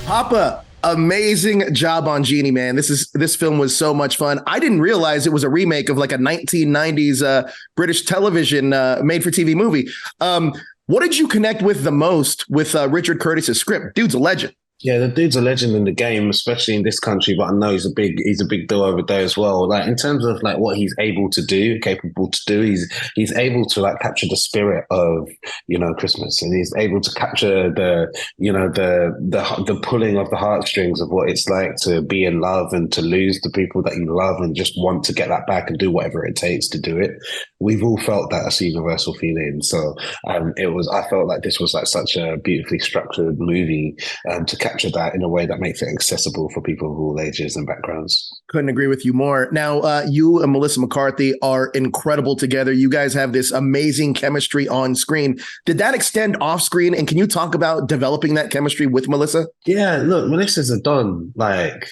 Papa, amazing job on Genie, man. This film was so much fun. I didn't realize it was a remake of like a 1990s British television made for TV movie. What did you connect with the most with Richard Curtis's script? Dude's a legend. Yeah, the dude's a legend in the game, especially in this country. But I know he's a big deal over there as well. Like in terms of like what he's able to do, capable to do, he's able to like capture the spirit of Christmas, and he's able to capture the pulling of the heartstrings of what it's like to be in love and to lose the people that you love and just want to get that back and do whatever it takes to do it. We've all felt that as a universal feeling. So I felt like this was like such a beautifully structured movie to capture that in a way that makes it accessible for people of all ages and backgrounds. Couldn't agree with you more. Now, you and Melissa McCarthy are incredible together. You guys have this amazing chemistry on screen. Did that extend off screen? And can you talk about developing that chemistry with Melissa? Yeah, look, Melissa's a don. Like,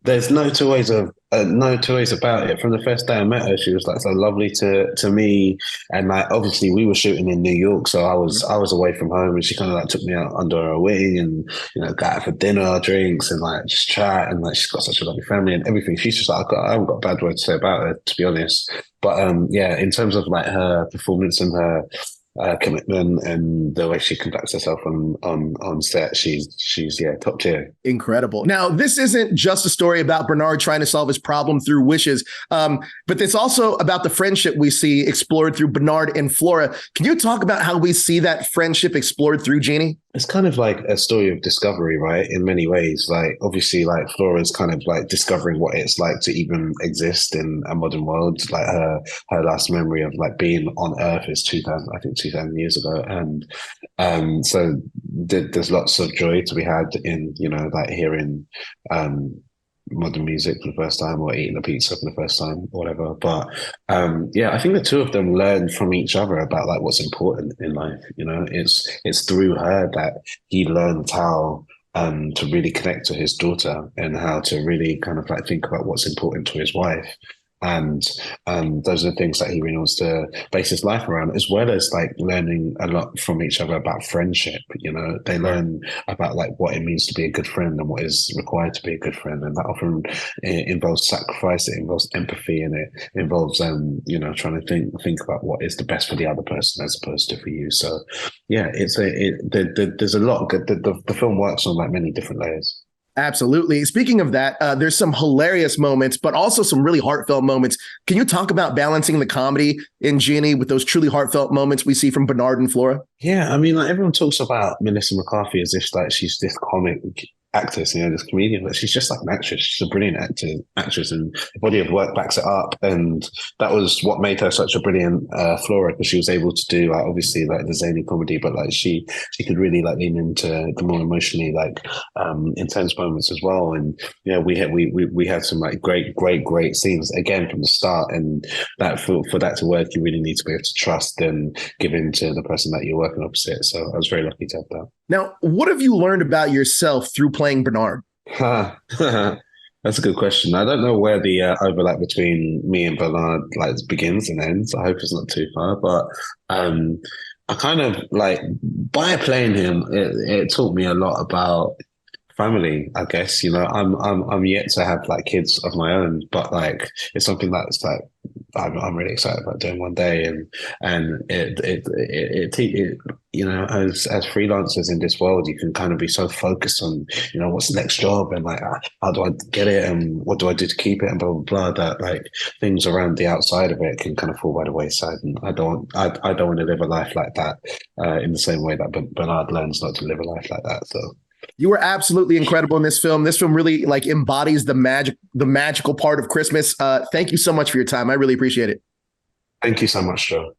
there's no two ways about it. From the first day I met her, she was like so lovely to me, and like obviously we were shooting in New York, so I was away from home, and she kind of like took me out under her wing, and got out for dinner, drinks, and like just chat, and like she's got such a lovely family and everything. She's just like I haven't got a bad word to say about her, to be honest. But yeah, in terms of like her performance and her commitment and the way she conducts herself on set, she's top tier. Incredible. Now, this isn't just a story about Bernard trying to solve his problem through wishes, but it's also about the friendship we see explored through Bernard and Flora. Can you talk about how we see that friendship explored through Genie? It's kind of like a story of discovery, right? In many ways, like obviously, like Flora's kind of like discovering what it's like to even exist in a modern world. Like her last memory of like being on Earth is 2000 years ago, and so there's lots of joy to be had in like hearing modern music for the first time or eating a pizza for the first time or whatever. But yeah, I think the two of them learn from each other about like what's important in life. It's through her that he learned how to really connect to his daughter and how to really kind of like think about what's important to his wife. And those are the things that he really wants to base his life around, as well as like learning a lot from each other about friendship. They learn about like what it means to be a good friend and what is required to be a good friend, and that often involves sacrifice, it involves empathy, and it involves trying to think about what is the best for the other person as opposed to for you. So yeah, there's a lot of good. The film works on like many different layers. Absolutely. Speaking of that, there's some hilarious moments, but also some really heartfelt moments. Can you talk about balancing the comedy in Genie with those truly heartfelt moments we see from Bernard and Flora? Yeah, I mean, like everyone talks about Melissa McCarthy as if like she's this comic actress, this comedian, but she's just like an actress. She's a brilliant actress, and the body of work backs it up. And that was what made her such a brilliant Flora, because she was able to do like obviously like the zany comedy, but like she could really like lean into the more emotionally like intense moments as well. And we had some like great scenes again from the start, and that for that to work, you really need to be able to trust and give in to the person that you're working opposite. So I was very lucky to have that. Now, what have you learned about yourself through playing Bernard? That's a good question. I don't know where the overlap between me and Bernard like begins and ends. I hope it's not too far, but I kind of like by playing him, it taught me a lot about family. I guess I'm yet to have like kids of my own, but like it's something that's like I'm really excited about doing one day, and as freelancers in this world, you can kind of be so focused on what's the next job and like how do I get it and what do I do to keep it and blah blah blah, that like things around the outside of it can kind of fall by the wayside. And I don't want to live a life like that in the same way that Bernard learns not to live a life like that. So. You were absolutely incredible in this film. This film really like embodies the magical part of Christmas. Thank you so much for your time. I really appreciate it. Thank you so much, Joe.